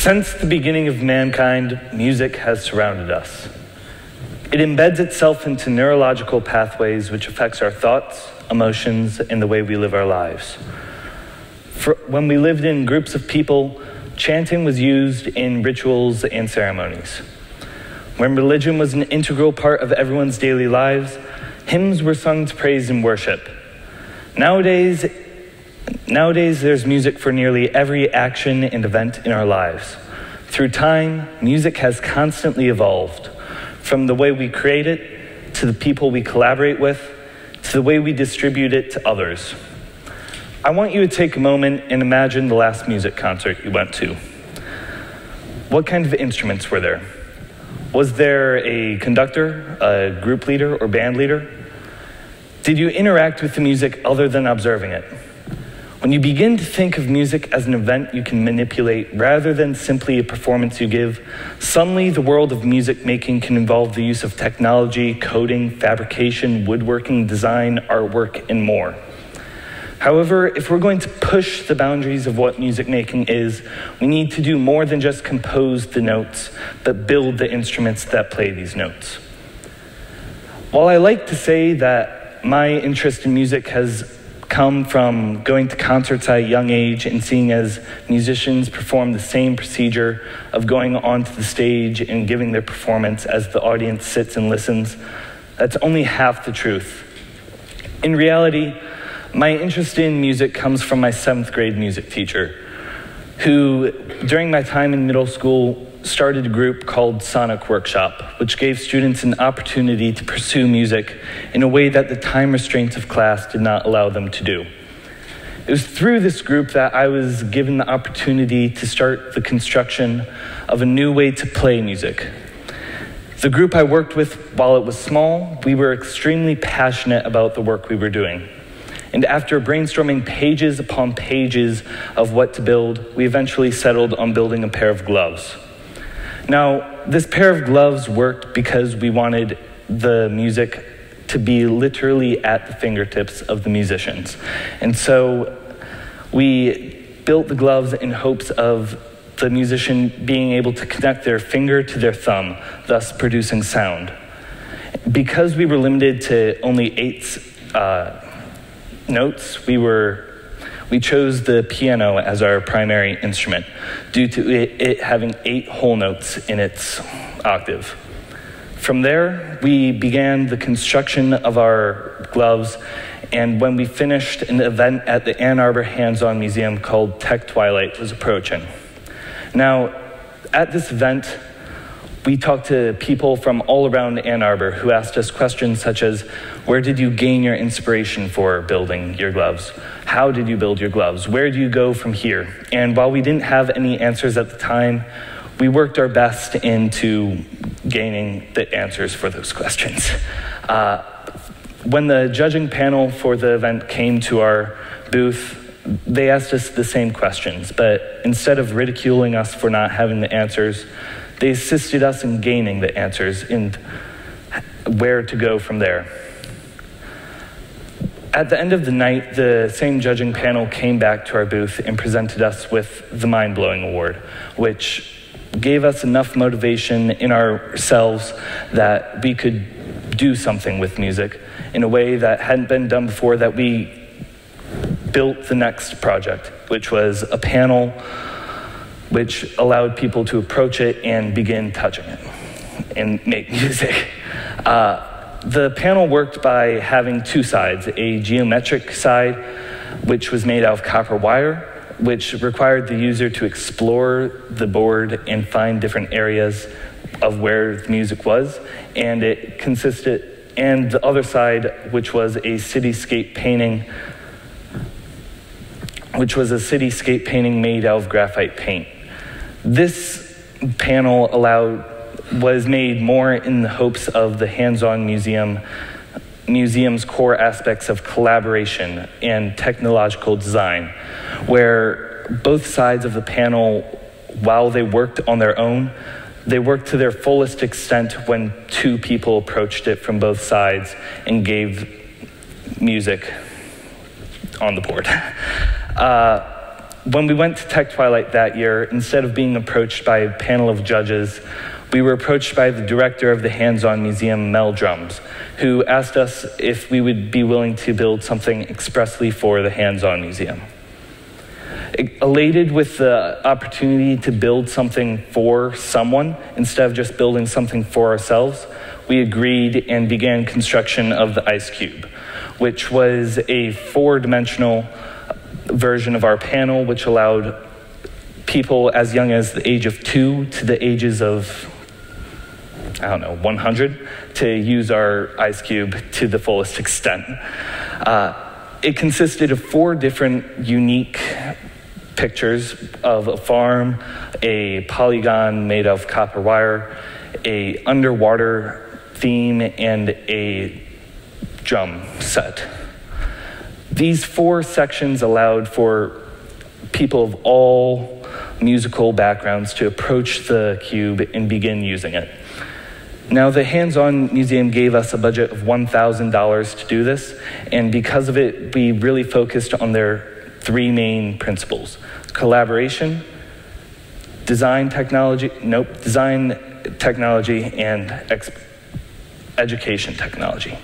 Since the beginning of mankind, music has surrounded us. It embeds itself into neurological pathways which affects our thoughts, emotions, and the way we live our lives. When we lived in groups of people, chanting was used in rituals and ceremonies. When religion was an integral part of everyone's daily lives, hymns were sung to praise and worship. Nowadays, there's music for nearly every action and event in our lives. Through time, music has constantly evolved, from the way we create it, to the people we collaborate with, to the way we distribute it to others. I want you to take a moment and imagine the last music concert you went to. What kind of instruments were there? Was there a conductor, a group leader, or band leader? Did you interact with the music other than observing it? When you begin to think of music as an event you can manipulate rather than simply a performance you give, suddenly the world of music making can involve the use of technology, coding, fabrication, woodworking, design, artwork, and more. However, if we're going to push the boundaries of what music making is, we need to do more than just compose the notes, but build the instruments that play these notes. While I like to say that my interest in music has come from going to concerts at a young age and seeing as musicians perform the same procedure of going onto the stage and giving their performance as the audience sits and listens, that's only half the truth. In reality, my interest in music comes from my 7th grade music teacher, who, during my time in middle school, started a group called Sonic Workshop, which gave students an opportunity to pursue music in a way that the time restraints of class did not allow them to do. It was through this group that I was given the opportunity to start the construction of a new way to play music. The group I worked with, while it was small, we were extremely passionate about the work we were doing. And after brainstorming pages upon pages of what to build, we eventually settled on building a pair of gloves. Now, this pair of gloves worked because we wanted the music to be literally at the fingertips of the musicians. And so we built the gloves in hopes of the musician being able to connect their finger to their thumb, thus producing sound. Because we were limited to only 8 notes, we chose the piano as our primary instrument due to it having 8 whole notes in its octave. From there, we began the construction of our gloves, and when we finished, an event at the AnnArbor Hands-On Museum called Tech Twilight was approaching. Now, at this event, we talked to people from all around Ann Arbor who asked us questions such as, where did you gain your inspiration for building your gloves? How did you build your gloves? Where do you go from here? And while we didn't have any answers at the time, we worked our best into gaining the answers for those questions. When the judging panel for the event came to our booth, they asked us the same questions, but instead of ridiculing us for not having the answers, they assisted us in gaining the answers and where to go from there. At the end of the night, the same judging panel came back to our booth and presented us with the Mind-Blowing Award, which gave us enough motivation in ourselves that we could do something with music in a way that hadn't been done before, that we built the next project, which was a panel which allowed people to approach it and begin touching it and make music. The panel worked by having 2 sides, a geometric side, which was made out of copper wire, which required the user to explore the board and find different areas of where the music was, and it consisted, and the other side, which was a cityscape painting, made out of graphite paint. This panel was made more in the hopes of the Hands-On Museum's core aspects of collaboration and technological design, where both sides of the panel, while they worked on their own, they worked to their fullest extent when 2 people approached it from both sides and gave music on the board. When we went to Tech Twilight that year, instead of being approached by a panel of judges, we were approached by the director of the Hands-On Museum, Mel Drums, who asked us if we would be willing to build something expressly for the Hands-On Museum. Elated with the opportunity to build something for someone instead of just building something for ourselves, we agreed and began construction of the Ice Cube, which was a 4-dimensional version of our panel, which allowed people as young as the age of 2 to the ages of, 100 to use our Ice Cube to the fullest extent. It consisted of 4 different unique pictures of a farm, a polygon made of copper wire, a underwater theme, and a drum set. These 4 sections allowed for people of all musical backgrounds to approach the cube and begin using it. Now, the Hands-On Museum gave us a budget of $1,000 to do this, and because of it, we really focused on their 3 main principles: collaboration, design technology, and education technology.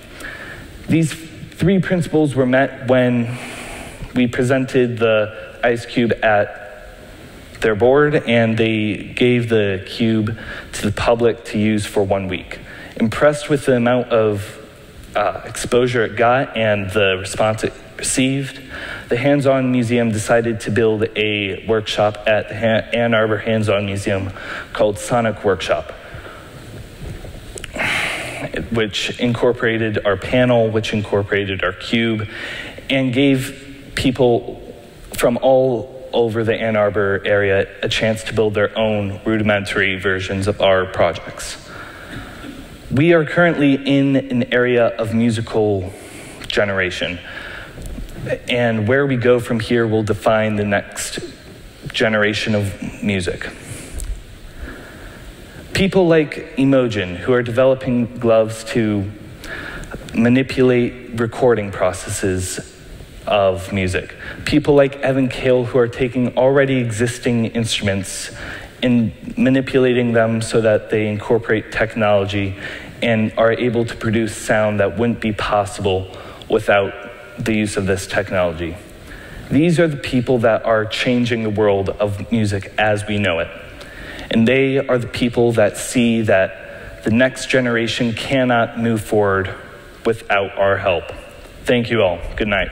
These 3 principles were met when we presented the Ice Cube at their board, and they gave the cube to the public to use for 1 week. Impressed with the amount of exposure it got and the response it received, the Hands-On Museum decided to build a workshop at the AnnArbor Hands-On Museum called Sonic Workshop, which incorporated our panel, which incorporated our cube, and gave people from all over the Ann Arbor area a chance to build their own rudimentary versions of our projects. We are currently in an area of musical generation, and where we go from here will define the next generation of music. People like Imogen, who are developing gloves to manipulate recording processes of music. People like Evan Cale, who are taking already existing instruments and manipulating them so that they incorporate technology and are able to produce sound that wouldn't be possible without the use of this technology. These are the people that are changing the world of music as we know it. And they are the people that see that the next generation cannot move forward without our help. Thank you all. Good night.